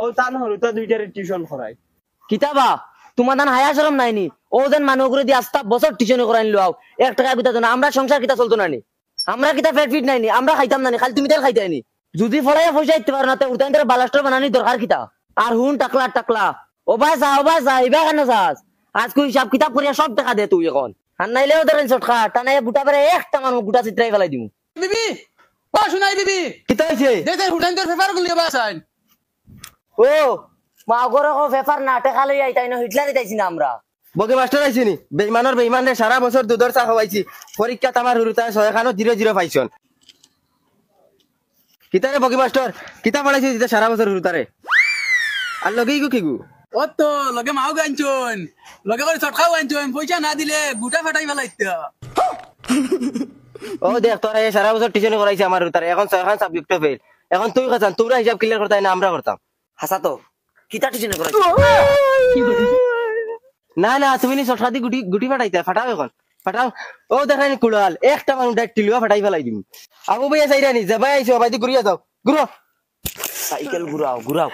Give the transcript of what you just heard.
ও তান হরুতা দুইটারে টিউশন করাই কিতাবা তোমার দান হায়া শরম নাইনি ও যেন মানুষ করে দিয়ে আস্তা বছর টিউশন করাই লোয়াও 1 টাকা বিতা না আমরা সংসার কিতা চলতো নানি আমরা কিতা পেট ফিট নাইনি আমরা খাইতাম নানি খালি তুমি তেল খাইতাইনি যদি ফলাইয়া পয়সা দিতে পারো না তো উঠাইন ধরে বালাস্টার বানানি দরকার কিতা আর হুন টাকলা ও ভাই যা এবার কেন যাস আজকে হিসাব কিতাব করিয়া সব টাকা দে তুই এখন আর নাইলে ওদের চটকা টানাই বুটা পেরে একটা মানুষ গুটা চিত্রাই ফেলাই দিমু বিবি ও শুনাই বিবি কিতা হইছে দেখতে হুটাইন তোর পেপার গুলি বাসাইন ও মা গরে ও পেপার না টাকা লই আইতাই না হিটলার দিতাইছি না আমরা বগে মাস্টার আইছিনি বেঈমানের বেঈমান রে সারা বছর দুধর চা খাওয়াইছি পরীক্ষা তামার হুরুতা 6 পাইছন কিতারে বগে মাস্টার কিতা পড়াইছি যেটা সারা বছর হুরুতারে আর লগেই গো কিগু ও তো লগে মাও গাঞ্চন লগে করে চটকাও গাঞ্চন পয়সা না দিলে গুটা ফাটাই ফেলাইতা ও দেখ তোরা এই সারা বছর টিউশন করাইছি আমার হুরুতারে এখন 6 সাবজেক্ট ফেল এখন তুই খান তোরা হিসাব ক্লিয়ার করতাই না আমরা করতাম হাসা তো কিতা টিউশন করাই না না তুমি নি সরসাদি গুটি ফাটাইতে ফাটাও এখন ফাটাও ও দেখানি কুড়াল একটা মানুষ ডাক টিলুয়া ফাটাই ফেলাই দিম আবু ভাইয়া চাইরা নি যাবাই আইছো বাইদি ঘুরিয়া যাও ঘুরো সাইকেল ঘুরাও